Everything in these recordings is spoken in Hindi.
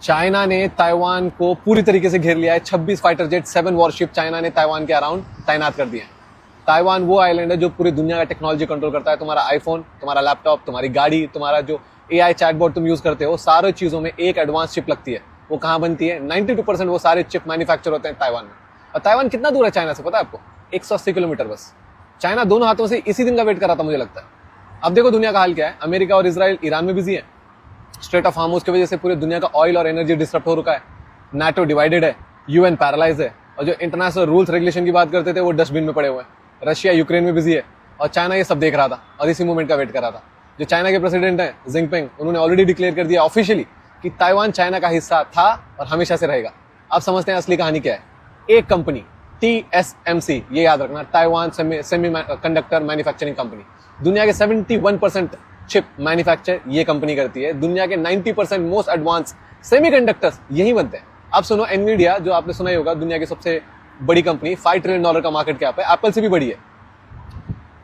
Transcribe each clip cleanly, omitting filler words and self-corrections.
चाइना ने ताइवान को पूरी तरीके से घेर लिया है। 26 फाइटर जेट, 7 वॉरशिप चाइना ने ताइवान के अराउंड तैनात कर दिए हैं। ताइवान वो आइलैंड है जो पूरी दुनिया का टेक्नोलॉजी कंट्रोल करता है। तुम्हारा आईफोन, तुम्हारा लैपटॉप, तुम्हारी गाड़ी, तुम्हारा जो एआई चैटबॉट तुम यूज करते हो, सारी चीजों में एक एडवांस चिप लगती है। वो कहाँ बनती है? 92% वो सारे चिप मैन्युफैक्चर होते हैं ताइवान में। और ताइवान कितना दूर है चाइना से पता है आपको? 180 किलोमीटर बस। चाइना दोनों हाथों से इसी दिन का वेट कर रहा था मुझे लगता है। अब देखो दुनिया का हाल क्या है। अमेरिका और इजराइल ईरान में बिजी है। स्ट्रेट ऑफ हार्मुज की वजह से पूरी दुनिया का ऑयल और एनर्जी डिस्टर्ब हो रुका है। नाटो डिवाइडेड है, यूएन पैरालाइज है, और जो इंटरनेशनल रूल्स रेगुलेशन की बात करते थे वो डस्टबिन में पड़े हुए हैं। रशिया यूक्रेन में बिजी है और चाइना ये सब देख रहा था और इसी मूवमेंट का वेट कर रहा था। जो चाइना के प्रेसिडेंट हैं जिनपिंग, उन्होंने ऑलरेडी डिक्लेयर कर दिया ऑफिशियली कि ताइवान चाइना का हिस्सा था और हमेशा से रहेगा। अब समझते हैं असली कहानी क्या है। एक कंपनी TSMC, ये याद रखना, Taiwan semi conductor manufacturing company, दुनिया के 71% चिप मैन्युफैक्चर ये कंपनी करती है। दुनिया के 90% मोस्ट एडवांस सेमीकंडक्टर्स यही बनते हैं। अब सुनो, एनवीडिया जो आपने सुना ही होगा, दुनिया की सबसे बड़ी कंपनी, $5 ट्रिलियन का मार्केट कैप है, एप्पल से भी बड़ी है।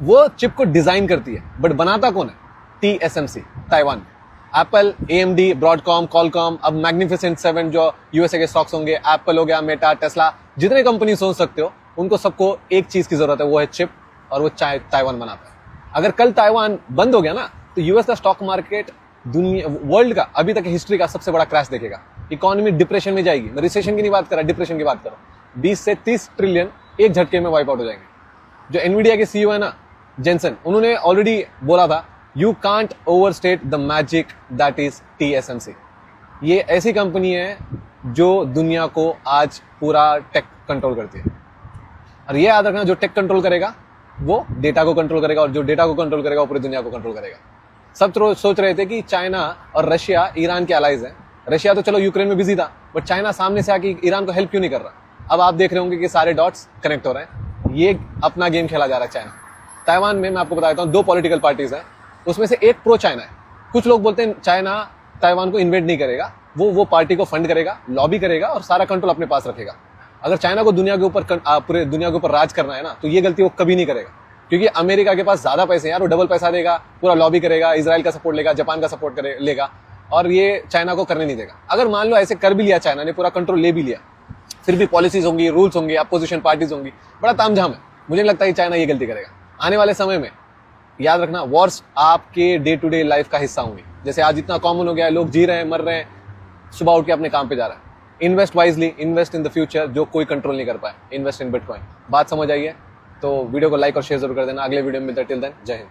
वो चिप को डिजाइन करती है, बट बनाता कौन है? TSMC ताइवान में। एप्पल, AMD, ब्रॉडकॉम, कॉलकॉम, अब मैग्निफिसेंट 7 जो यूएसए के स्टॉक्स होंगे, एप्पल हो गया, मेटा, टेस्ला, जितने कंपनी सोच सकते हो, उनको सबको एक चीज की जरूरत है, वो है चिप, और वो ताइवान बनाता है। अगर कल ताइवान बंद हो गया ना, तो यूएस का स्टॉक मार्केट दुनिया वर्ल्ड का अभी तक हिस्ट्री का सबसे बड़ा क्रैश देखेगा। इकोनॉमी डिप्रेशन में जाएगी। मैं रिसेशन की नहीं बात कर रहा, डिप्रेशन की बात कर रहा हूं। 20 से 30 ट्रिलियन एक झटके में वाइप आउट हो जाएंगे। जो एनवीडिया के CEO है ना, जेंसन, उन्होंने ऑलरेडी बोला था, you can't overstate the magic that is TSMC। ये ऐसी कंपनी है जो दुनिया को आज पूरा टेक कंट्रोल करती है। और ये याद रखना, जो टेक कंट्रोल करेगा वो डेटा को कंट्रोल करेगा, और जो डेटा को कंट्रोल करेगा वो पूरी दुनिया को कंट्रोल करेगा। सब सोच रहे थे कि चाइना और रशिया ईरान के अलाइज हैं। रशिया तो चलो यूक्रेन में बिजी था, बट चाइना सामने से आके ईरान को हेल्प क्यों नहीं कर रहा? अब आप देख रहे होंगे कि सारे डॉट्स कनेक्ट हो रहे हैं। ये अपना गेम खेला जा रहा है चाइना। ताइवान में मैं आपको बता देता हूँ, 2 पॉलिटिकल पार्टीज हैं, उसमें से एक प्रो चाइना है। कुछ लोग बोलते हैं चाइना ताइवान को इन्वेड नहीं करेगा, वो पार्टी को फंड करेगा, लॉबी करेगा और सारा कंट्रोल अपने पास रखेगा। अगर चाइना को दुनिया के ऊपर पूरे दुनिया के ऊपर राज करना है ना, तो ये गलती वो कभी नहीं करेगा, क्योंकि अमेरिका के पास ज्यादा पैसे हैं यार, वो डबल पैसा देगा, पूरा लॉबी करेगा, इजराइल का सपोर्ट लेगा, जापान का सपोर्ट लेगा, और ये चाइना को करने नहीं देगा। अगर मान लो ऐसे कर भी लिया, चाइना ने पूरा कंट्रोल ले भी लिया, फिर भी पॉलिसीज होंगी, रूल्स होंगे, अपोजिशन पार्टीज होंगी, बड़ा तामझाम है। मुझे नहीं लगता कि चाइना ये गलती करेगा। आने वाले समय में याद रखना, वॉर्स आपके डे टू डे लाइफ का हिस्सा होंगी। जैसे आज इतना कॉमन हो गया है, लोग जी रहे हैं, मर रहे हैं, सुबह उठ के अपने काम पे जा रहा है। Invest wisely, invest in the future, जो कोई कंट्रोल नहीं कर पाए, इन्वेस्ट इन बिटकॉइन। बात समझ आई है तो वीडियो को लाइक और शेयर जरूर कर देना। अगले वीडियो में मिलते हैं, टिल देन जय हिंद।